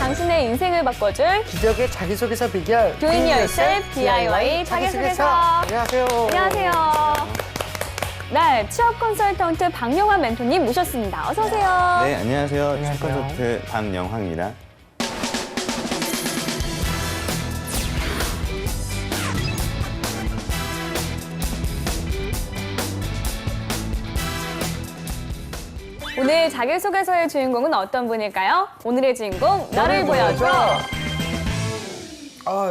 당신의 인생을 바꿔줄 기적의 자기소개서 비결 Do It Yourself DIY 자기소개서. 안녕하세요. 안녕하세요. 네, 취업 컨설턴트 박영환 멘토님 모셨습니다. 어서 오세요. 네, 안녕하세요. 안녕하세요. 취업 컨설턴트 박영환입니다. 오늘 자기소개서의 주인공은 어떤 분일까요? 오늘의 주인공, 너를 보여줘.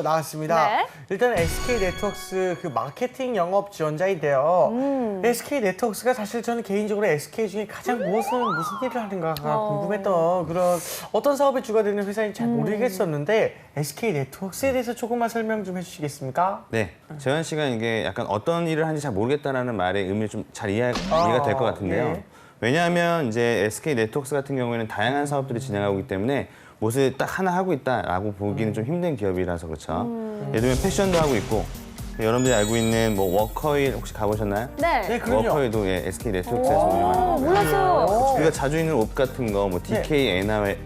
나왔습니다. 네. 일단 SK네트워크스 그 마케팅 영업 지원자인데요. SK네트워크스가 사실 저는 개인적으로 SK 중에 가장 무슨 일을 하는가가 궁금했던 그런 어떤 사업에 주가 되는 회사인지 잘 모르겠었는데 SK네트워크스에 대해서 조금만 설명 좀 해주시겠습니까? 네, 재현 씨가 이게 약간 어떤 일을 하는지 잘 모르겠다라는 말의 의미를 좀 잘 이해가 될 것 같은데요. 네. 왜냐하면 이제 SK 네트워크스 같은 경우에는 다양한 사업들이 진행하고 있기 때문에 무엇을 딱 하나 하고 있다라고 보기는 좀 힘든 기업이라서 그렇죠. 예를 들면 패션도 하고 있고 여러분들이 알고 있는 뭐 워커힐 혹시 가보셨나요? 네. 그럼요. 워커힐도 SK 네트워크스에서 운영하는 거고. 몰랐어요. 우리가 자주 입는 옷 같은 거, 뭐 DK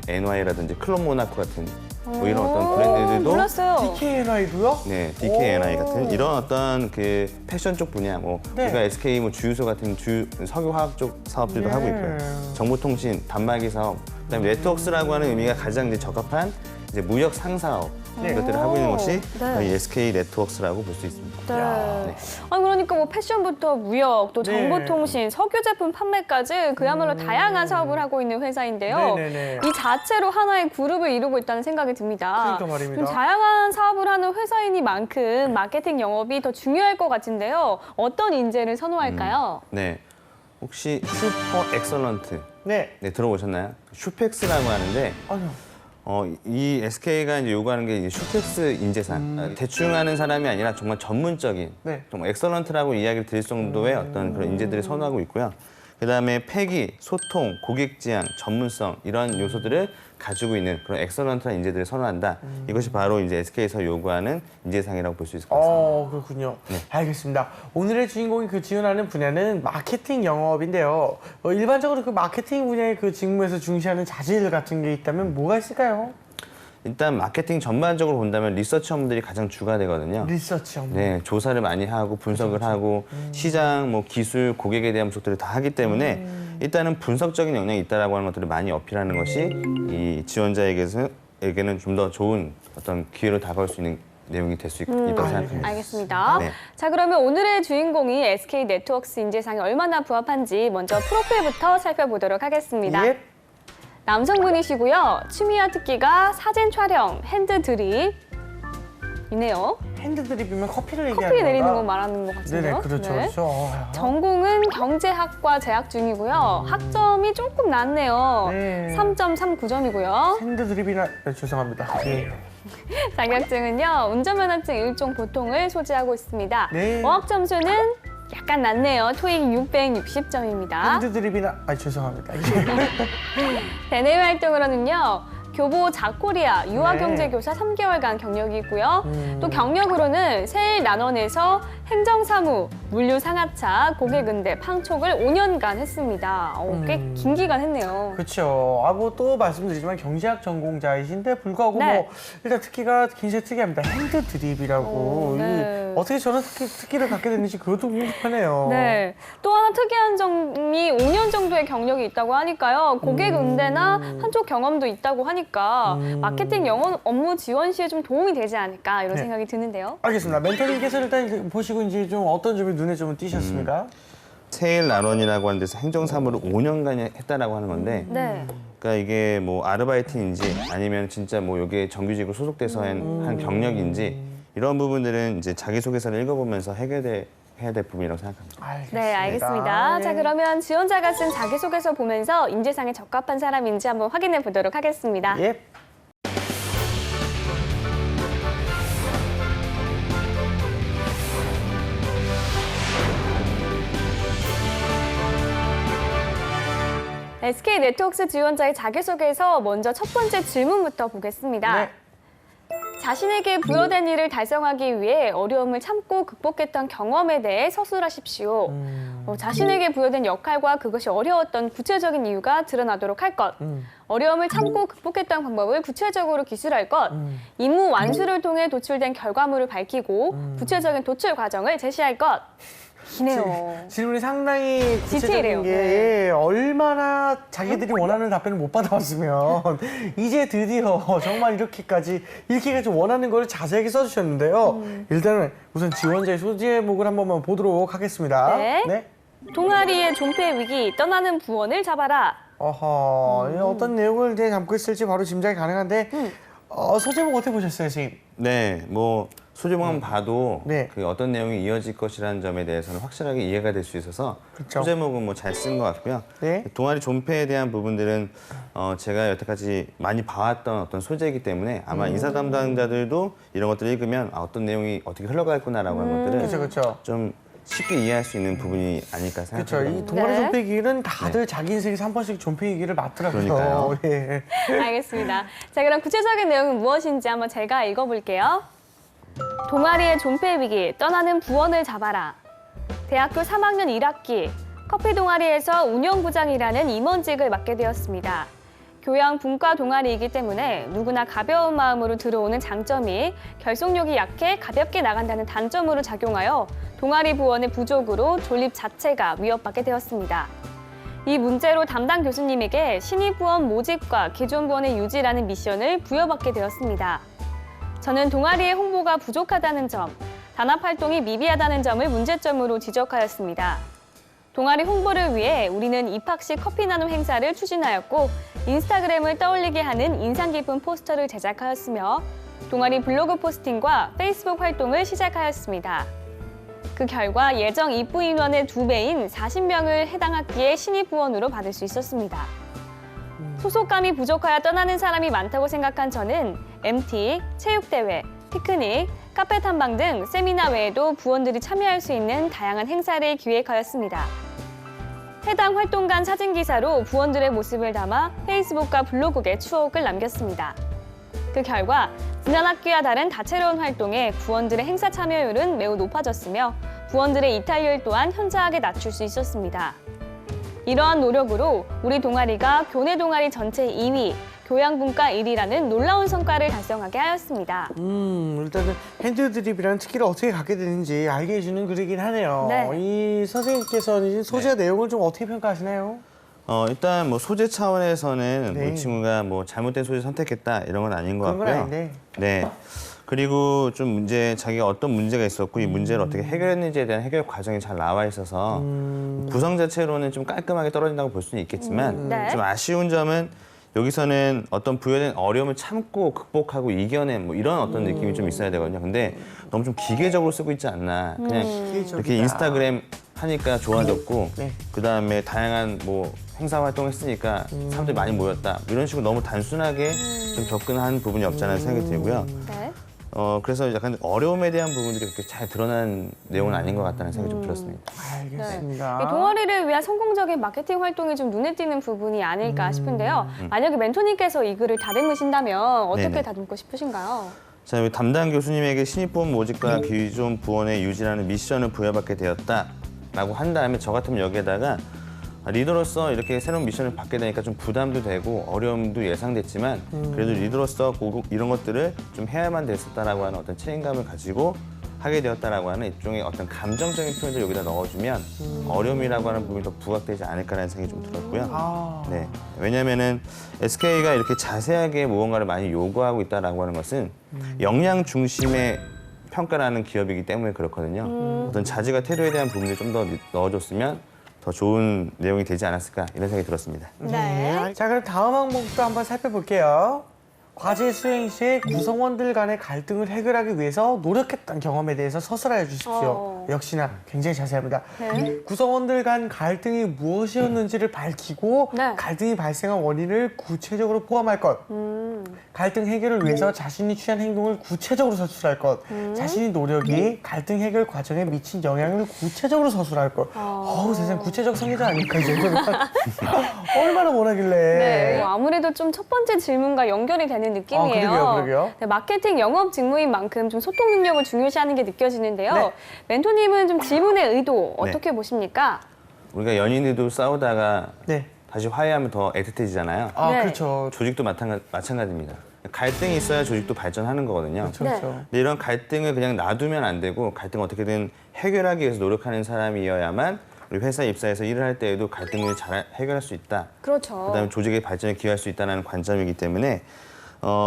NY라든지 클럽 모나코 같은 뭐 이런 어떤 브랜드들도 몰랐어요. DKNI도요? 네, DKNI 같은 이런 어떤 그 패션 쪽 분야, 뭐 네. 우리가 SK 뭐 주유소 같은 석유화학 쪽 사업들도 네. 하고 있고요. 정보통신, 단말기 사업, 그다음에 네트워크스라고 하는 의미가 가장 이제 적합한 이제 무역 상사업 네. 이것들을 하고 있는 것이 네. 이 SK 네트워크스라고 볼 수 있습니다. 네. 네. 아니 그러니까 뭐 패션부터 무역, 또 네. 정보통신, 석유 제품 판매까지 그야말로 다양한 사업을 하고 있는 회사인데요. 네네네. 이 자체로 하나의 그룹을 이루고 있다는 생각이 듭니다. 그러니까 말입니다. 좀 다양한 사업을 하는 회사이니만큼 마케팅 영업이 더 중요할 것 같은데요. 어떤 인재를 선호할까요? 네, 혹시 슈퍼 엑설런트 네. 네, 들어보셨나요? 슈펙스라고 하는데 아니요. 이 SK가 이제 요구하는 게 이제 슈펙스 인재상 대충 하는 사람이 아니라 정말 전문적인 네. 정말 엑설런트라고 이야기를 드릴 정도의 어떤 그런 인재들을 선호하고 있고요. 그다음에 패기, 소통, 고객 지향, 전문성 이런 요소들을 가지고 있는 그런 엑설런트한 인재들을 선호한다. 이것이 바로 이제 SK에서 요구하는 인재상이라고 볼 수 있을 것 같습니다. 그렇군요. 알겠습니다. 오늘의 주인공이 그 지원하는 분야는 마케팅 영업인데요. 일반적으로 그 마케팅 분야의 그 직무에서 중시하는 자질 같은 게 있다면 뭐가 있을까요? 일단 마케팅 전반적으로 본다면 리서치 업무들이 가장 주가 되거든요. 리서치 업무. 네, 조사를 많이 하고 분석을 하고 시장, 뭐 기술, 고객에 대한 분석들을 다 하기 때문에 일단은 분석적인 역량이 있다라고 하는 것들을 많이 어필하는 것이 이 지원자에게는 좀 더 좋은 어떤 기회로 다가올 수 있는 내용이 될 수 있다고 생각합니다. 알겠습니다. 네. 자, 그러면 오늘의 주인공이 SK 네트워크스 인재상에 얼마나 부합한지 먼저 프로필부터 살펴보도록 하겠습니다. 예. 남성분이시고요. 취미와 특기가 사진 촬영, 핸드 드립 이네요. 핸드 드립이면 커피를 얘기하는 커피 내리는 건가? 거 말하는 것 같은데요. 네네, 그렇죠. 네. 그렇죠. 전공은 경제학과 재학 중이고요. 학점이 조금 낮네요. 네. 3.39점이고요. 핸드 드립이나 죄송합니다. 예. 자격증은요. 운전면허증 1종 보통을 소지하고 있습니다. 네. 어학 점수는 약간 낮네요. 토익 660점입니다. 핸드 드립이나 죄송합니다. 대내 활동으로는요. 교보 자코리아 유아경제교사 3개월간 경력이 있고요. 또 경력으로는 세일 난원에서 행정사무, 물류상하차, 고객응대, 팡촉을 5년간 했습니다. 꽤 긴 기간 했네요. 그렇죠. 뭐 또 말씀드리지만 경제학 전공자이신데 불구하고 네. 뭐 일단 특기가 굉장히 특이합니다. 핸드 드립이라고. 네. 어떻게 저런 특기를 갖게 됐는지 그것도 궁금하네요. 네. 또 하나 특이한 점이 5년 정도의 경력이 있다고 하니까요. 고객 응대나 한쪽 경험도 있다고 하니까 마케팅 영업 업무 지원 시에 좀 도움이 되지 않을까 이런 네. 생각이 드는데요. 알겠습니다. 멘토님께서 일단 보시고 이제 좀 어떤 점이 눈에 좀 띄셨습니까? 세일 난원이라고 하는 데서 행정사무를 5년간 했다라고 하는 건데 네. 그러니까 이게 뭐 아르바이트인지 아니면 진짜 뭐 여기에 정규직으로 소속돼서 한 경력인지 이런 부분들은 이제 자기소개서를 읽어보면서 해야 될 부분이라고 생각합니다. 알겠습니다. 네, 알겠습니다. 네. 자, 그러면 지원자가 쓴 자기소개서 보면서 인재상에 적합한 사람인지 한번 확인해 보도록 하겠습니다. 예. SK 네트워크스 지원자의 자기소개서 먼저 첫 번째 질문부터 보겠습니다. 네. 자신에게 부여된 일을 달성하기 위해 어려움을 참고 극복했던 경험에 대해 서술하십시오. 자신에게 부여된 역할과 그것이 어려웠던 구체적인 이유가 드러나도록 할 것. 어려움을 참고 극복했던 방법을 구체적으로 기술할 것. 임무 완수를 통해 도출된 결과물을 밝히고 구체적인 도출 과정을 제시할 것. 기네요. 질문이 상당히 디테일해요. 구체적인 게 얼마나 자기들이 원하는 답변을 못 받아봤으면 이제 드디어 정말 이렇게까지 원하는 걸 자세하게 써주셨는데요. 일단은 우선 지원자의 소제목을 한 번만 보도록 하겠습니다. 네. 동아리의 존폐 위기, 떠나는 부원을 잡아라. 어떤 내용을 담고 있을지 바로 짐작이 가능한데 소제목 어떻게 보셨어요, 선생님? 네, 뭐 소제목만 봐도 네. 그 어떤 내용이 이어질 것이라는 점에 대해서는 확실하게 이해가 될 수 있어서 그쵸. 소제목은 뭐 잘 쓴 것 같고요. 네. 동아리 존폐에 대한 부분들은 제가 여태까지 많이 봐왔던 어떤 소재이기 때문에 아마 인사 담당자들도 이런 것들을 읽으면 어떤 내용이 어떻게 흘러갈구나라고 하는 것들을 그렇죠. 좀 쉽게 이해할 수 있는 부분이 아닐까 그렇죠. 생각합니다. 이 동아리 네. 존폐기는 다들 자기 인생에서 한 번씩 존폐기를 맞더라고요. 그러니까요. 예. 알겠습니다. 자, 그럼 구체적인 내용은 무엇인지 한번 제가 읽어볼게요. 동아리의 존폐 위기, 떠나는 부원을 잡아라. 대학교 3학년 1학기, 커피 동아리에서 운영부장이라는 임원직을 맡게 되었습니다. 교양 문과 동아리이기 때문에 누구나 가벼운 마음으로 들어오는 장점이 결속력이 약해 가볍게 나간다는 단점으로 작용하여 동아리 부원의 부족으로 존립 자체가 위협받게 되었습니다. 이 문제로 담당 교수님에게 신입 부원 모집과 기존 부원의 유지라는 미션을 부여받게 되었습니다. 저는 동아리의 홍보가 부족하다는 점, 단합 활동이 미비하다는 점을 문제점으로 지적하였습니다. 동아리 홍보를 위해 우리는 입학식 커피 나눔 행사를 추진하였고 인스타그램을 떠올리게 하는 인상 깊은 포스터를 제작하였으며 동아리 블로그 포스팅과 페이스북 활동을 시작하였습니다. 그 결과 예정 입부 인원의 2배인 40명을 해당 학기의 신입 부원으로 받을 수 있었습니다. 소속감이 부족하여 떠나는 사람이 많다고 생각한 저는 MT, 체육대회, 피크닉, 카페 탐방 등 세미나 외에도 부원들이 참여할 수 있는 다양한 행사를 기획하였습니다. 해당 활동간 사진 기사로 부원들의 모습을 담아 페이스북과 블로그에 추억을 남겼습니다. 그 결과 지난 학기와 다른 다채로운 활동에 부원들의 행사 참여율은 매우 높아졌으며 부원들의 이탈률 또한 현저하게 낮출 수 있었습니다. 이러한 노력으로 우리 동아리가 교내 동아리 전체 2위, 교양분과 1위라는 놀라운 성과를 달성하게 하였습니다. 일단은 핸드드립이라는 특기를 어떻게 갖게 되는지 알게 해주는 글이긴 하네요. 네. 이 선생님께서는 소재 내용을 좀 어떻게 평가하시나요? 일단 뭐 소재 차원에서는 네. 이 친구가 뭐 잘못된 소재 선택했다 이런 건 아닌 것 그런 건 같고요. 아닌데. 네. 그리고 좀 자기가 어떤 문제가 있었고 이 문제를 어떻게 해결했는지에 대한 해결 과정이 잘 나와 있어서 구성 자체로는 좀 깔끔하게 떨어진다고 볼 수는 있겠지만 네. 좀 아쉬운 점은 여기서는 어떤 부여된 어려움을 참고 극복하고 이겨낸 뭐 이런 어떤 느낌이 좀 있어야 되거든요. 근데 너무 좀 기계적으로 쓰고 있지 않나. 그냥 이렇게 인스타그램 하니까 좋아졌고 네. 그다음에 다양한 뭐 행사 활동했으니까 사람들이 많이 모였다. 이런 식으로 너무 단순하게 좀 접근한 부분이 없잖아 생각이 들고요. 네. 그래서 약간 어려움에 대한 부분들이 그렇게 잘 드러난 내용은 아닌 것 같다는 생각이 좀 들었습니다. 알겠습니다. 이 동아리를 위한 성공적인 마케팅 활동이 좀 눈에 띄는 부분이 아닐까 싶은데요. 만약에 멘토님께서 이 글을 다듬으신다면 어떻게 네네. 다듬고 싶으신가요? 자, 여기 담당 교수님에게 신입부원 모집과 기존 부원의 유지라는 미션을 부여받게 되었다라고 한 다음에 저 같으면 여기에다가 리더로서 이렇게 새로운 미션을 받게 되니까 좀 부담도 되고 어려움도 예상됐지만 그래도 리더로서 이런 것들을 좀 해야만 됐었다라고 하는 어떤 책임감을 가지고 하게 되었다라고 하는 일종의 어떤 감정적인 표현을 여기다 넣어주면 어려움이라고 하는 부분이 더 부각되지 않을까라는 생각이 좀 들었고요. 네, 왜냐하면은 SK가 이렇게 자세하게 무언가를 많이 요구하고 있다라고 하는 것은 역량 중심의 평가라는 기업이기 때문에 그렇거든요. 어떤 자질과 태도에 대한 부분을 좀 더 넣어줬으면 더 좋은 내용이 되지 않았을까 이런 생각이 들었습니다. 네. 자, 그럼 다음 항목도 한번 살펴볼게요. 과제 수행 시에 구성원들 간의 갈등을 해결하기 위해서 노력했던 경험에 대해서 서술하여 주십시오. 역시나 굉장히 자세합니다. 네. 구성원들 간 갈등이 무엇이었는지를 밝히고 네. 갈등이 발생한 원인을 구체적으로 포함할 것. 갈등 해결을 위해서 자신이 취한 행동을 구체적으로 서술할 것. 자신의 노력이 갈등 해결 과정에 미친 영향을 구체적으로 서술할 것. 세상 구체적 성의자 아닐까 이 정도면. 얼마나 원하길래. 네, 아무래도 좀 첫 번째 질문과 연결이 되는 느낌이에요. 그러게요. 네, 마케팅 영업 직무인 만큼 좀 소통 능력을 중요시하는 게 느껴지는데요. 네. 멘토님은 좀 질문의 의도 어떻게 보십니까? 우리가 연인들도 싸우다가 네. 다시 화해하면 더 애틋해지잖아요. 네. 그렇죠. 조직도 마찬가지입니다. 갈등이 있어야 조직도 발전하는 거거든요. 그렇죠. 네. 근데 이런 갈등을 그냥 놔두면 안 되고 갈등을 어떻게든 해결하기 위해서 노력하는 사람이어야만 우리 회사에 입사해서 일을 할 때에도 갈등을 잘 해결할 수 있다. 그렇죠. 그다음에 조직의 발전에 기여할 수 있다는 관점이기 때문에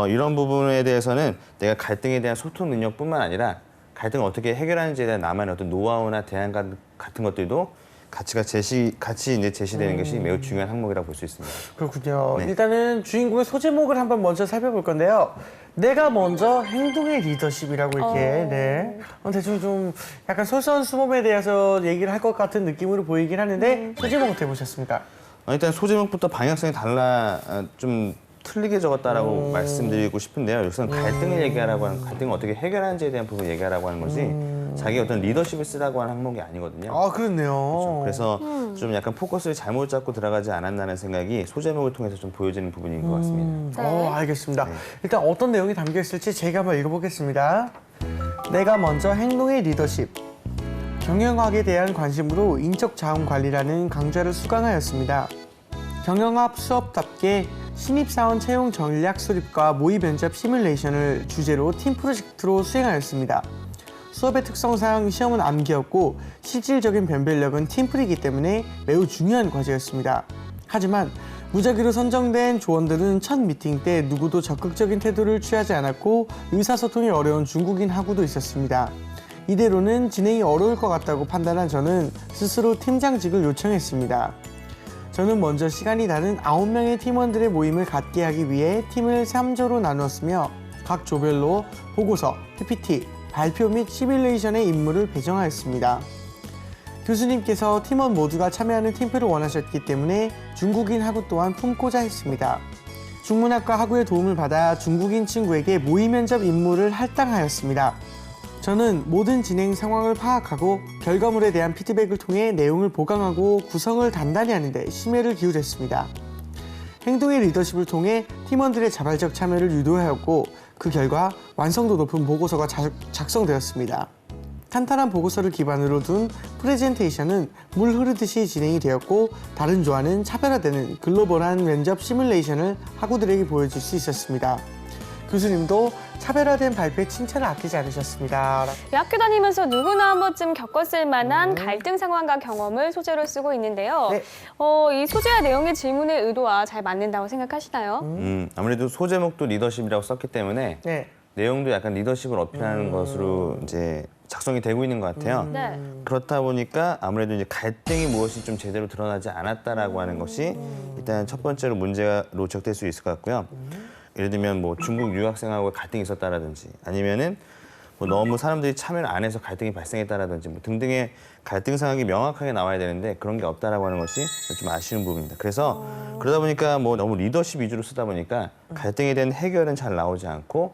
이런 부분에 대해서는 내가 갈등에 대한 소통 능력뿐만 아니라 갈등을 어떻게 해결하는지에 대한 나만의 어떤 노하우나 대안 같은 것들도 같이 이제 제시되는 것이 매우 중요한 항목이라고 볼 수 있습니다. 그렇군요. 네. 일단은 주인공의 소제목을 한번 먼저 살펴볼 건데요. 내가 먼저 행동의 리더십이라고 이렇게 네. 대충 좀 약간 솔선수범에 대해서 얘기를 할 것 같은 느낌으로 보이긴 하는데 소제목 어떻게 보셨습니까? 일단 소제목부터 방향성이 좀 틀리게 적었다라고 말씀드리고 싶은데요. 여기서는 갈등을 얘기하라고 하는 갈등을 어떻게 해결하는지에 대한 부분을 얘기하라고 하는 것이 자기 어떤 리더십을 쓰라고 하는 항목이 아니거든요. 그렇네요. 그래서 좀 약간 포커스를 잘못 잡고 들어가지 않았나는 생각이 소제목을 통해서 좀 보여지는 부분인 것 같습니다. 알겠습니다. 일단 어떤 내용이 담겨 있을지 제가 한번 읽어보겠습니다. 내가 먼저 행동의 리더십. 경영학에 대한 관심으로 인적 자원 관리라는 강좌를 수강하였습니다. 경영학 수업답게 신입사원 채용 전략 수립과 모의 면접 시뮬레이션을 주제로 팀 프로젝트로 수행하였습니다. 수업의 특성상 시험은 암기였고 실질적인 변별력은 팀플이기 때문에 매우 중요한 과제였습니다. 하지만 무작위로 선정된 조원들은 첫 미팅 때 누구도 적극적인 태도를 취하지 않았고 의사소통이 어려운 중국인 학우도 있었습니다. 이대로는 진행이 어려울 것 같다고 판단한 저는 스스로 팀장직을 요청했습니다. 저는 먼저 시간이 다른 9명의 팀원들의 모임을 갖게 하기 위해 팀을 3조로 나누었으며 각 조별로 보고서, PPT, 발표 및 시뮬레이션의 임무를 배정하였습니다. 교수님께서 팀원 모두가 참여하는 팀플을 원하셨기 때문에 중국인 학우 또한 품고자 했습니다. 중문학과 학우의 도움을 받아 중국인 친구에게 모의 면접 임무를 할당하였습니다. 저는 모든 진행 상황을 파악하고 결과물에 대한 피드백을 통해 내용을 보강하고 구성을 단단히 하는데 심혈을 기울였습니다. 행동의 리더십을 통해 팀원들의 자발적 참여를 유도하였고 그 결과 완성도 높은 보고서가 작성되었습니다. 탄탄한 보고서를 기반으로 둔 프레젠테이션은 물 흐르듯이 진행이 되었고 다른 조와는 차별화되는 글로벌한 면접 시뮬레이션을 학우들에게 보여줄 수 있었습니다. 교수님도 차별화된 발표에 칭찬을 아끼지 않으셨습니다. 학교 다니면서 누구나 한 번쯤 겪었을 만한 갈등 상황과 경험을 소재로 쓰고 있는데요. 네. 이 소재와 내용의 질문의 의도와 잘 맞는다고 생각하시나요? 아무래도 소제목도 리더십이라고 썼기 때문에 네. 내용도 약간 리더십을 어필하는 것으로 이제 작성이 되고 있는 것 같아요. 네. 그렇다 보니까 아무래도 이제 갈등이 무엇이 좀 제대로 드러나지 않았다라고 하는 것이 일단 첫 번째로 문제로 지적될 수 있을 것 같고요. 예를 들면 뭐 중국 유학생하고 갈등이 있었다라든지 아니면은 뭐 너무 사람들이 참여를 안 해서 갈등이 발생했다라든지 뭐 등등의 갈등 상황이 명확하게 나와야 되는데 그런 게 없다라고 하는 것이 좀 아쉬운 부분입니다. 그래서 그러다 보니까 뭐 너무 리더십 위주로 쓰다 보니까 갈등에 대한 해결은 잘 나오지 않고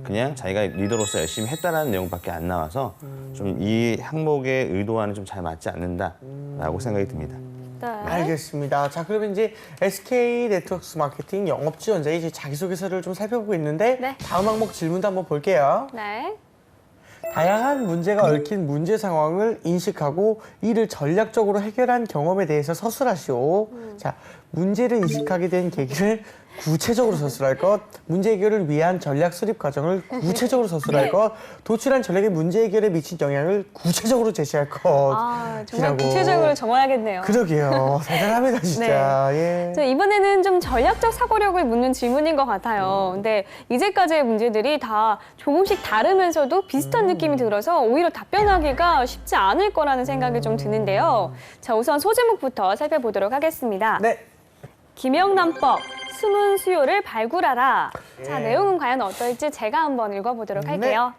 그냥 자기가 리더로서 열심히 했다라는 내용밖에 안 나와서 좀 이 항목의 의도와는 좀 잘 맞지 않는다라고 생각이 듭니다. 네. 알겠습니다. 자, 그러면 이제 SK 네트워크스 마케팅 영업 지원자의 이제 자기소개서를 좀 살펴보고 있는데 네. 다음 항목 질문도 한번 볼게요. 네. 다양한 문제가 얽힌 문제 상황을 인식하고 이를 전략적으로 해결한 경험에 대해서 서술하시오. 자, 문제를 인식하게 된 계기를 구체적으로 서술할 것, 문제 해결을 위한 전략 수립 과정을 구체적으로 서술할 것, 도출한 전략의 문제 해결에 미친 영향을 구체적으로 제시할 것. 정말 이라고. 구체적으로 적어야겠네요. 그러게요. 대단합니다, 진짜. 예. 자, 이번에는 좀 전략적 사고력을 묻는 질문인 것 같아요. 근데 이제까지의 문제들이 다 조금씩 다르면서도 비슷한 느낌이 들어서 오히려 답변하기가 쉽지 않을 거라는 생각이 좀 드는데요. 자, 우선 소제목부터 살펴보도록 하겠습니다. 네. 김영란법, 숨은 수요를 발굴하라. 자, 예. 내용은 과연 어떨지 제가 한번 읽어보도록 할게요.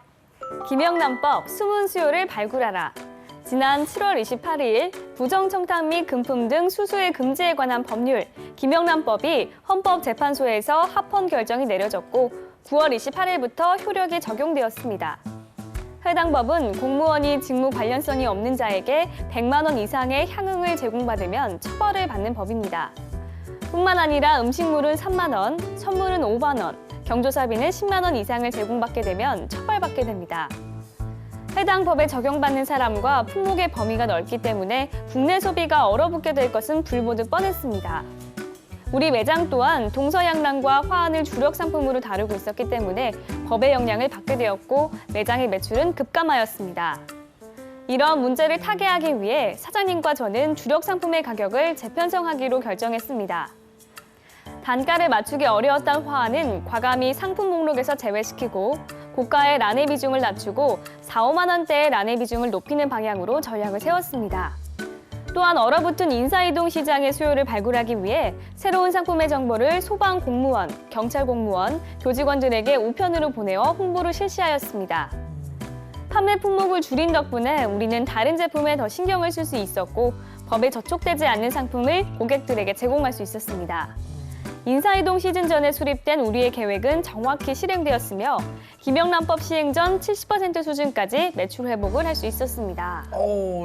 김영란법, 숨은 수요를 발굴하라. 지난 7월 28일 부정청탁 및 금품 등 수수의 금지에 관한 법률 김영란법이 헌법재판소에서 합헌 결정이 내려졌고 9월 28일부터 효력이 적용되었습니다. 해당 법은 공무원이 직무 관련성이 없는 자에게 100만 원 이상의 향응을 제공받으면 처벌을 받는 법입니다. 뿐만 아니라 음식물은 3만 원, 선물은 5만 원, 경조사비는 10만 원 이상을 제공받게 되면 처벌받게 됩니다. 해당 법에 적용받는 사람과 품목의 범위가 넓기 때문에 국내 소비가 얼어붙게 될 것은 불보듯 뻔했습니다. 우리 매장 또한 동서양랑과 화환을 주력 상품으로 다루고 있었기 때문에 법의 영향을 받게 되었고 매장의 매출은 급감하였습니다. 이런 문제를 타개하기 위해 사장님과 저는 주력 상품의 가격을 재편성하기로 결정했습니다. 단가를 맞추기 어려웠던 화환은 과감히 상품 목록에서 제외시키고 고가의 란의 비중을 낮추고 4, 5만 원대의 란의 비중을 높이는 방향으로 전략을 세웠습니다. 또한 얼어붙은 인사이동 시장의 수요를 발굴하기 위해 새로운 상품의 정보를 소방 공무원, 경찰 공무원, 교직원들에게 우편으로 보내어 홍보를 실시하였습니다. 판매 품목을 줄인 덕분에 우리는 다른 제품에 더 신경을 쓸 수 있었고 법에 저촉되지 않는 상품을 고객들에게 제공할 수 있었습니다. 인사이동 시즌 전에 수립된 우리의 계획은 정확히 실행되었으며 김영란법 시행 전 70% 수준까지 매출 회복을 할 수 있었습니다.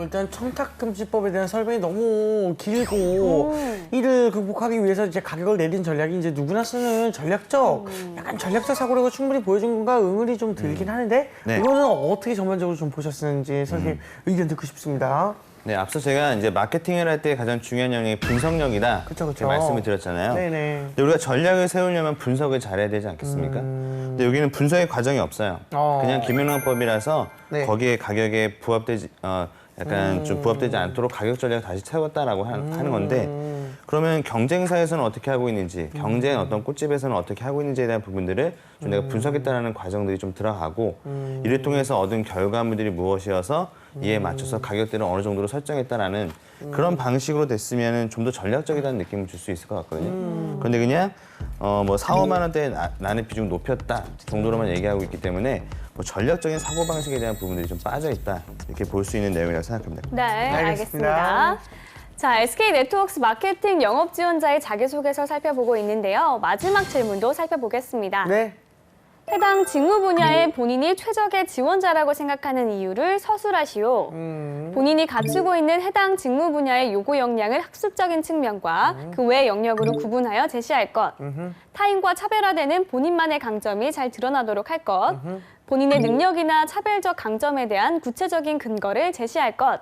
일단 청탁금지법에 대한 설명이 너무 길고 이를 극복하기 위해서 이제 가격을 내린 전략이 이제 누구나 쓰는 전략적, 약간 전략적 사고력을 충분히 보여준 건가 의문이 좀 들긴 하는데 네. 이거는 어떻게 전반적으로 좀 보셨는지 선생님 의견 듣고 싶습니다. 네, 앞서 제가 이제 마케팅을 할 때 가장 중요한 영역이 분석력이다 그쵸. 이렇게 말씀을 드렸잖아요. 네네. 근데 우리가 전략을 세우려면 분석을 잘해야 되지 않겠습니까? 근데 여기는 분석의 과정이 없어요. 그냥 김영란법이라서 네. 거기에 가격에 부합되지 약간 좀 부합되지 않도록 가격 전략을 다시 세웠다라고 하는 건데 그러면 경쟁사에서는 어떻게 하고 있는지 경쟁 어떤 꽃집에서는 어떻게 하고 있는지에 대한 부분들을 좀 내가 분석했다는 과정들이 좀 들어가고 이를 통해서 얻은 결과물들이 무엇이어서 이에 맞춰서 가격대를 어느 정도로 설정했다라는 그런 방식으로 됐으면 좀 더 전략적이라는 느낌을 줄 수 있을 것 같거든요. 그런데 그냥 뭐 4, 5만 원대 나는 비중 높였다 정도로만 얘기하고 있기 때문에 뭐 전략적인 사고방식에 대한 부분들이 좀 빠져있다 이렇게 볼 수 있는 내용이라고 생각합니다. 네, 알겠습니다. 알겠습니다. 자, SK네트워크스 마케팅 영업 지원자의 자기소개서 살펴보고 있는데요. 마지막 질문도 살펴보겠습니다. 네. 해당 직무 분야에 본인이 최적의 지원자라고 생각하는 이유를 서술하시오. 본인이 갖추고 있는 해당 직무 분야의 요구 역량을 학습적인 측면과 그 외 영역으로 구분하여 제시할 것. 타인과 차별화되는 본인만의 강점이 잘 드러나도록 할 것. 본인의 능력이나 차별적 강점에 대한 구체적인 근거를 제시할 것.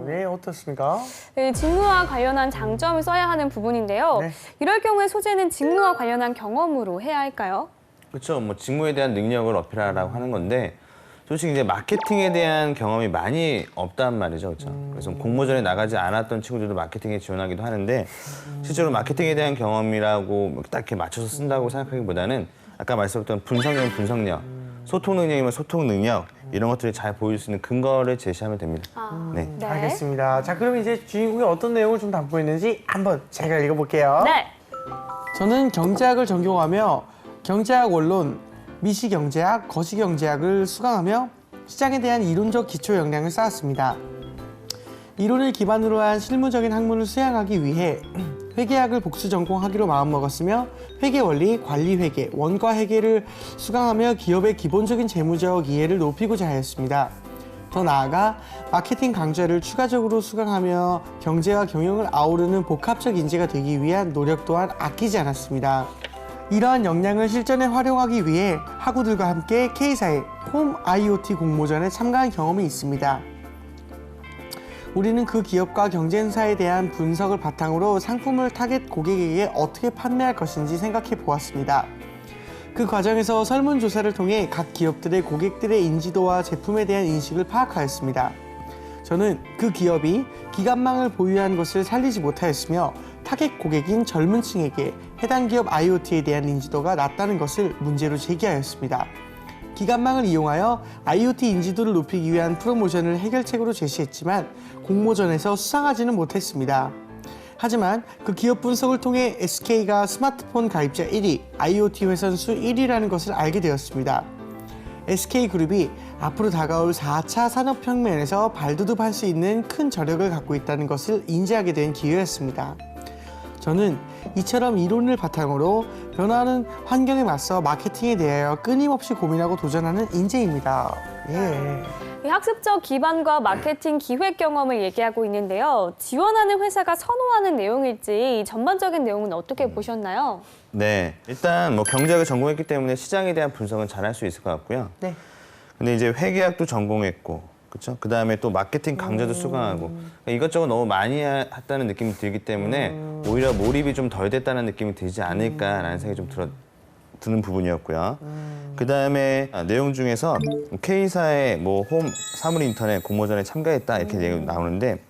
네, 어떻습니까? 네, 직무와 관련한 장점을 써야 하는 부분인데요. 네. 이럴 경우에 소재는 직무와 관련한 경험으로 해야 할까요? 그렇죠. 뭐 직무에 대한 능력을 어필하라고 하는 건데 솔직히 이제 마케팅에 대한 경험이 많이 없단 말이죠. 그렇죠. 그래서 공모전에 나가지 않았던 친구들도 마케팅에 지원하기도 하는데 실제로 마케팅에 대한 경험이라고 딱 이렇게 맞춰서 쓴다고 생각하기보다는 아까 말씀드렸던 분석력은 분석력, 소통 능력이면 소통 능력 이런 것들이 잘 보일 수 있는 근거를 제시하면 됩니다. 네. 네. 알겠습니다. 자, 그럼 이제 주인공이 어떤 내용을 좀 담고 있는지 한번 제가 읽어볼게요. 네. 저는 경제학을 전공하며 경제학 원론, 미시경제학, 거시경제학을 수강하며 시장에 대한 이론적 기초 역량을 쌓았습니다. 이론을 기반으로 한 실무적인 학문을 수양하기 위해 회계학을 복수 전공하기로 마음먹었으며 회계원리, 관리회계, 원가회계를 수강하며 기업의 기본적인 재무적 이해를 높이고자 하였습니다. 더 나아가 마케팅 강좌를 추가적으로 수강하며 경제와 경영을 아우르는 복합적 인재가 되기 위한 노력 또한 아끼지 않았습니다. 이러한 역량을 실전에 활용하기 위해 학우들과 함께 K사의 홈 IoT 공모전에 참가한 경험이 있습니다. 우리는 그 기업과 경쟁사에 대한 분석을 바탕으로 상품을 타겟 고객에게 어떻게 판매할 것인지 생각해 보았습니다. 그 과정에서 설문조사를 통해 각 기업들의 고객들의 인지도와 제품에 대한 인식을 파악하였습니다. 저는 그 기업이 기관망을 보유한 것을 살리지 못하였으며 타겟 고객인 젊은 층에게 해당 기업 IoT에 대한 인지도가 낮다는 것을 문제로 제기하였습니다. 기관망을 이용하여 IoT 인지도를 높이기 위한 프로모션을 해결책으로 제시했지만 공모전에서 수상하지는 못했습니다. 하지만 그 기업 분석을 통해 SK가 스마트폰 가입자 1위, IoT 회선 수 1위라는 것을 알게 되었습니다. SK그룹이 앞으로 다가올 4차 산업혁명에서 발돋움할 수 있는 큰 저력을 갖고 있다는 것을 인지하게 된 기회였습니다. 저는 이처럼 이론을 바탕으로 변화하는 환경에 맞서 마케팅에 대하여 끊임없이 고민하고 도전하는 인재입니다. 예. 이 학습적 기반과 마케팅 기획 경험을 얘기하고 있는데요. 지원하는 회사가 선호하는 내용일지 전반적인 내용은 어떻게 보셨나요? 네, 일단 뭐 경제학을 전공했기 때문에 시장에 대한 분석은 잘 할 수 있을 것 같고요. 네. 근데 이제 회계학도 전공했고, 그렇죠? 그 다음에 또 마케팅 강좌도 수강하고 그러니까 이것저것 너무 많이 했다는 느낌이 들기 때문에 오히려 몰입이 좀 덜 됐다는 느낌이 들지 않을까라는 생각이 좀 드는 부분이었고요. 그 다음에 내용 중에서 K사의 뭐 홈 사물 인터넷 공모전에 참가했다 이렇게 내용이 나오는데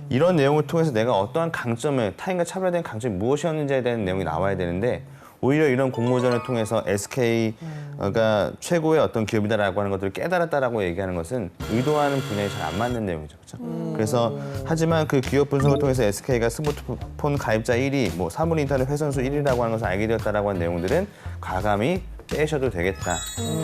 이런 내용을 통해서 내가 어떠한 강점을 타인과 차별화된 강점이 무엇이었는지에 대한 내용이 나와야 되는데 오히려 이런 공모전을 통해서 SK가 최고의 어떤 기업이다라고 하는 것들을 깨달았다라고 얘기하는 것은 의도하는 분야에 잘 안 맞는 내용이죠. 그렇죠? 그래서 하지만 그 기업 분석을 통해서 SK가 스마트폰 가입자 1위, 뭐 사물 인터넷 회선수 1위라고 하는 것을 알게 되었다라고 하는 내용들은 과감히 빼셔도 되겠다.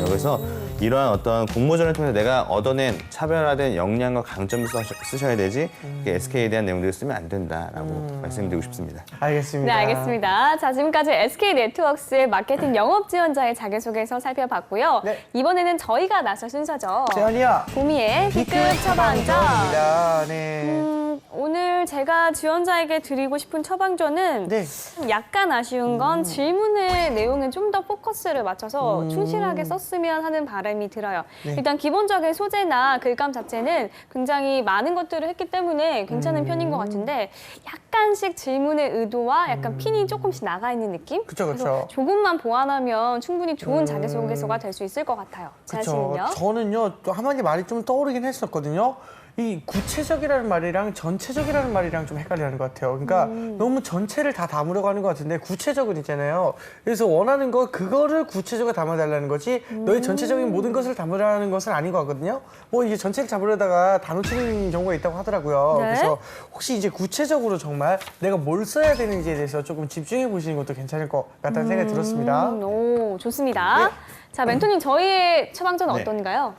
여기서 이러한 어떤 공모전을 통해서 내가 얻어낸 차별화된 역량과 강점을 쓰셔야 되지 SK에 대한 내용들을 쓰면 안 된다라고 말씀드리고 싶습니다. 알겠습니다. 네, 알겠습니다. 자, 지금까지 SK네트워크스의 마케팅 영업 지원자의 자기소개서 살펴봤고요. 네. 이번에는 저희가 나설 순서죠. 재현이야. 보미의 B급 처방전. 처방전입니다. 네. 오늘 제가 지원자에게 드리고 싶은 처방전은 네. 약간 아쉬운 건 질문의 내용에 좀 더 포커스를 맞춰서 충실하게 썼으면 하는 바람이 들어요. 네. 일단 기본적인 소재나 글감 자체는 굉장히 많은 것들을 했기 때문에 괜찮은 편인 것 같은데 약간씩 질문의 의도와 약간 핀이 조금씩 나가 있는 느낌? 그쵸, 그쵸. 그래서 조금만 보완하면 충분히 좋은 자기소개서가 될 수 있을 것 같아요. 재한 씨는요? 저는요, 또 한마디 말이 좀 떠오르긴 했었거든요. 이 구체적이라는 말이랑 전체적이라는 말이랑 좀 헷갈리는 것 같아요. 그러니까 너무 전체를 다 담으려고 하는 것 같은데 구체적은 있잖아요. 그래서 원하는 거 그거를 구체적으로 담아달라는 거지 너의 전체적인 모든 것을 담으라는 것은 아닌 것 같거든요. 뭐 이게 전체를 잡으려다가 다 놓치는 경우가 있다고 하더라고요. 네. 그래서 혹시 이제 구체적으로 정말 내가 뭘 써야 되는지에 대해서 조금 집중해 보시는 것도 괜찮을 것 같다는 생각이 들었습니다. 오, 좋습니다. 네. 자, 멘토님 저희의 처방전은 네. 어떤가요?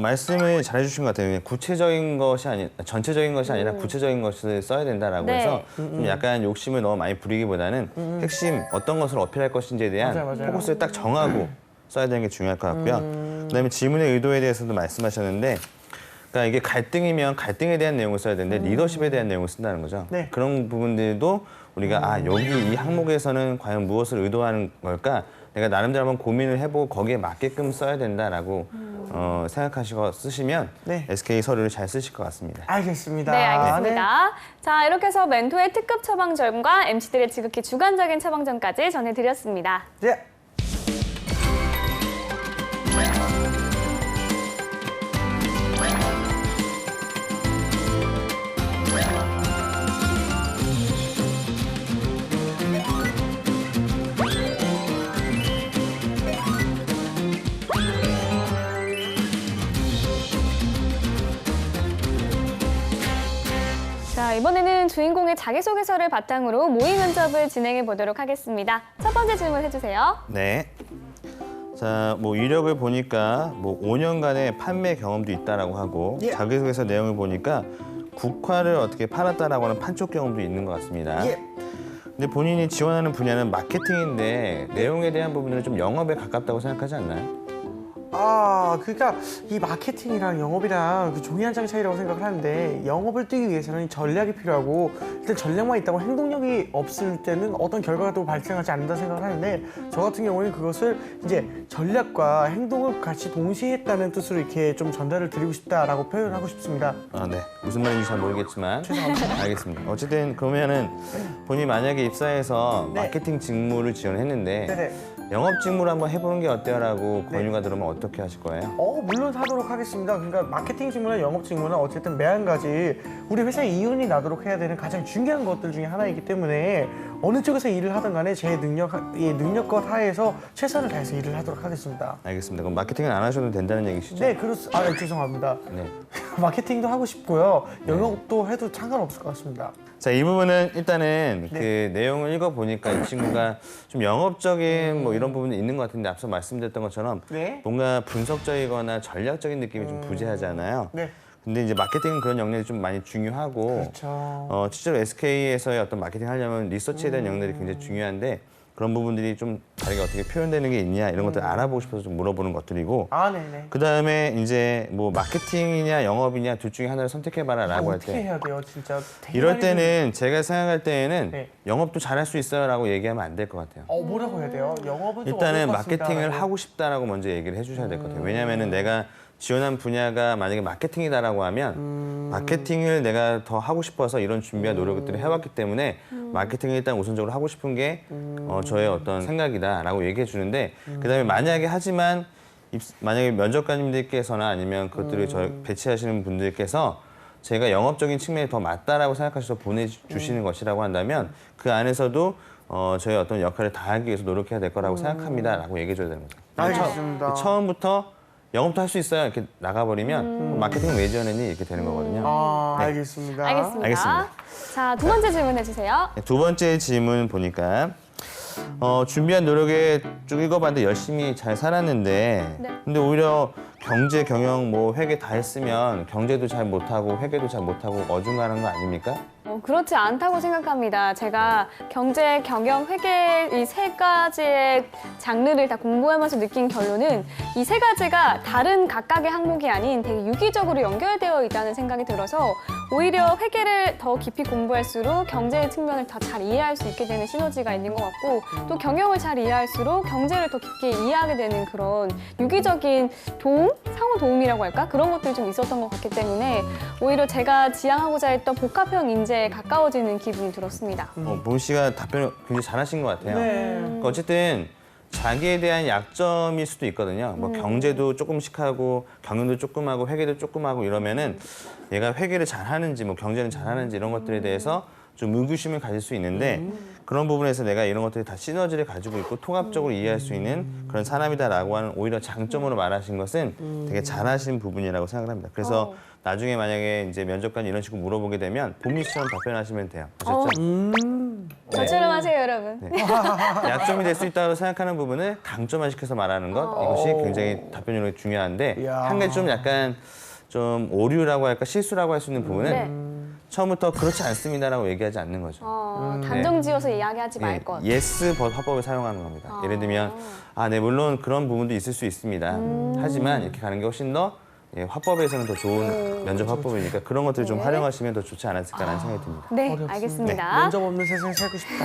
말씀을 잘해주신 것 같아요. 구체적인 것이 아니, 전체적인 것이 아니라 구체적인 것을 써야 된다라고 네. 해서 좀 약간 욕심을 너무 많이 부리기보다는 핵심 어떤 것을 어필할 것인지에 대한 맞아요. 포커스를 딱 정하고 써야 되는 게 중요할 것 같고요. 그다음에 질문의 의도에 대해서도 말씀하셨는데, 그러니까 이게 갈등이면 갈등에 대한 내용을 써야 되는데 리더십에 대한 내용을 쓴다는 거죠. 네. 그런 부분들도 우리가 여기 이 항목에서는 과연 무엇을 의도하는 걸까? 내가 나름대로 한번 고민을 해보고 거기에 맞게끔 써야 된다라고 생각하시고 쓰시면 네. SK 서류를 잘 쓰실 것 같습니다. 알겠습니다. 네, 알겠습니다. 자, 이렇게 해서 멘토의 특급 처방전과 MC들의 지극히 주관적인 처방전까지 전해드렸습니다. 네. 자, 이번에는 주인공의 자기소개서를 바탕으로 모의 면접을 진행해 보도록 하겠습니다. 첫 번째 질문 해주세요. 네. 자, 뭐 이력을 보니까 뭐 5년간의 판매 경험도 있다라고 하고 예. 자기소개서 내용을 보니까 국화를 어떻게 팔았다라고 하는 판촉 경험도 있는 것 같습니다. 예. 근데 본인이 지원하는 분야는 마케팅인데 내용에 대한 부분은 좀 영업에 가깝다고 생각하지 않나요? 그러니까 이 마케팅이랑 영업이랑 그 종이 한 장 차이라고 생각을 하는데 영업을 뛰기 위해서는 전략이 필요하고 일단 전략만 있다고 행동력이 없을 때는 어떤 결과도 발생하지 않는다 생각을 하는데 저 같은 경우는 그것을 이제 전략과 행동을 같이 동시에 했다는 뜻으로 이렇게 좀 전달을 드리고 싶다라고 표현하고 싶습니다. 네. 무슨 말인지 잘 모르겠지만 알겠습니다. 어쨌든 그러면은 본인이 만약에 입사해서 네. 마케팅 직무를 지원했는데 네네. 영업 직무를 한번 해보는 게 어때요라고 권유가 들어오면 어떻게 하실 거예요? 물론 하도록 하겠습니다. 그러니까 마케팅 직무나 영업 직무는 어쨌든 매한 가지 우리 회사의 이윤이 나도록 해야 되는 가장 중요한 것들 중에 하나이기 때문에 어느 쪽에서 일을 하든 간에 제 능력껏 하에서 최선을 다해서 일을 하도록 하겠습니다. 알겠습니다. 그럼 마케팅은 안 하셔도 된다는 얘기시죠? 네, 죄송합니다. 네. 마케팅도 하고 싶고요. 영업도 해도 상관없을 것 같습니다. 자, 이 부분은 일단은 네. 그 내용을 읽어보니까 이 친구가 좀 영업적인 뭐 이런 부분이 있는 것 같은데 앞서 말씀드렸던 것처럼 네. 뭔가 분석적이거나 전략적인 느낌이 좀 부재하잖아요. 네. 근데 이제 마케팅은 그런 역량이 좀 많이 중요하고 그렇죠. 실제로 SK에서의 어떤 마케팅 하려면 리서치에 대한 역량이 굉장히 중요한데 그런 부분들이 좀 다르게 어떻게 표현되는 게 있냐 이런 것들 알아보고 싶어서 좀 물어보는 것들이고 아, 네네. 그 다음에 이제 뭐 마케팅이냐 영업이냐 둘 중에 하나를 선택해봐라라고 할 어떻게 때 해야 돼요, 진짜? 되게 이럴 많이 때는 제가 생각할 때에는 네. 영업도 잘할 수 있어요라고 얘기하면 안 될 것 같아요. 뭐라고 해야 돼요? 영업은 좀 일단은 어려울 것 같습니다. 마케팅을 하고 싶다라고 먼저 얘기를 해주셔야 될 것 같아요. 왜냐하면은 내가 지원한 분야가 만약에 마케팅이다라고 하면 마케팅을 내가 더 하고 싶어서 이런 준비와 노력들을 해왔기 때문에 마케팅을 일단 우선적으로 하고 싶은 게 저의 어떤 생각이다라고 얘기해 주는데 그다음에 만약에 하지만 만약에 면접관님들께서나 아니면 그것들을 배치하시는 분들께서 제가 영업적인 측면이 더 맞다라고 생각하셔서 보내주시는 것이라고 한다면 그 안에서도 저의 어떤 역할을 다하기 위해서 노력해야 될 거라고 생각합니다라고 얘기해 줘야 되는 거죠. 알겠습니다. 처음부터 영업도 할 수 있어요 이렇게 나가버리면 마케팅은 왜 지원했니 이렇게 되는 거거든요. 네. 알겠습니다. 알겠습니다. 자, 두 번째 질문해 주세요. 네, 두 번째 질문 보니까 준비한 노력에 쭉 읽어봤는데 열심히 잘 살았는데 네. 근데 오히려 경제, 경영, 뭐 회계 다 했으면 경제도 잘 못하고 회계도 잘 못하고 어중간한 거 아닙니까? 그렇지 않다고 생각합니다. 제가 경제, 경영, 회계 이 세 가지의 장르를 다 공부하면서 느낀 결론은 이 세 가지가 다른 각각의 항목이 아닌 되게 유기적으로 연결되어 있다는 생각이 들어서 오히려 회계를 더 깊이 공부할수록 경제의 측면을 더 잘 이해할 수 있게 되는 시너지가 있는 것 같고 또 경영을 잘 이해할수록 경제를 더 깊게 이해하게 되는 그런 유기적인 도움? 상호 도움이라고 할까? 그런 것들이 좀 있었던 것 같기 때문에 오히려 제가 지향하고자 했던 복합형 인재에 가까워지는 기분이 들었습니다. 보은 씨가 답변을 굉장히 잘하신 것 같아요. 네. 그러니까 어쨌든 자기에 대한 약점일 수도 있거든요. 뭐 경제도 조금씩 하고 경영도 조금 하고 회계도 조금 하고 이러면은 얘가 회계를 잘하는지 뭐 경제는 잘하는지 이런 것들에 대해서 좀 의구심을 가질 수 있는데 그런 부분에서 내가 이런 것들이 다 시너지를 가지고 있고 통합적으로 이해할 수 있는 그런 사람이다라고 하는 오히려 장점으로 말하신 것은 되게 잘하신 부분이라고 생각을 합니다. 그래서 나중에 만약에 이제 면접관이 이런 식으로 물어보게 되면 보미 씨처럼 답변하시면 돼요. 아셨죠? 저처럼 하세요, 여러분. 네. 약점이 될 수 있다고 생각하는 부분을 강점화시켜서 말하는 것 이것이 굉장히 답변력이 중요한데 이야. 한 가지 좀 약간 좀 오류라고 할까 실수라고 할 수 있는 부분은 네. 처음부터 그렇지 않습니다라고 얘기하지 않는 거죠. 단정 지어서 이야기하지 예, 말 것. yes but 화법을 사용하는 겁니다. 예를 들면 네 물론 그런 부분도 있을 수 있습니다. 하지만 이렇게 가는 게 훨씬 더 화법에서는 더 좋은 면접 화법이니까 그런 것들을 좀 활용하시면 더 좋지 않았을까라는 생각이 듭니다. 네, 어렵습니다. 알겠습니다. 면접 없는 세상에 살고 싶다.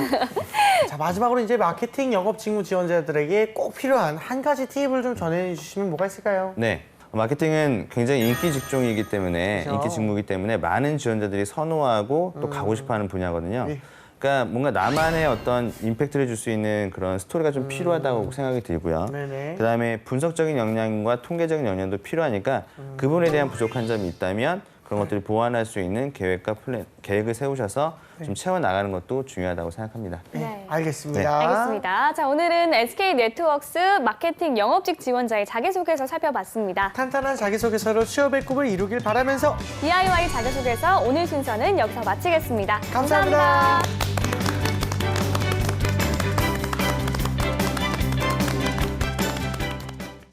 자, 마지막으로 이제 마케팅 영업 직무 지원자들에게 꼭 필요한 한 가지 팁을 좀 전해주시면 뭐가 있을까요? 네. 마케팅은 굉장히 인기 직종이기 때문에 그렇죠. 인기 직무이기 때문에 많은 지원자들이 선호하고 또 가고 싶어하는 분야거든요. 네. 그러니까 뭔가 나만의 어떤 임팩트를 줄 수 있는 그런 스토리가 좀 필요하다고 생각이 들고요. 네네. 그다음에 분석적인 역량과 통계적인 역량도 필요하니까 그 부분에 대한 부족한 점이 있다면 그런 것들을 보완할 수 있는 계획과 계획을 세우셔서 좀 채워 나가는 것도 중요하다고 생각합니다. 네. 알겠습니다. 알겠습니다. 자, 오늘은 SK 네트워크스 마케팅 영업직 지원자의 자기소개서 살펴봤습니다. 탄탄한 자기소개서로 취업의 꿈을 이루길 바라면서 DIY 자기소개서 오늘 순서는 여기서 마치겠습니다. 감사합니다.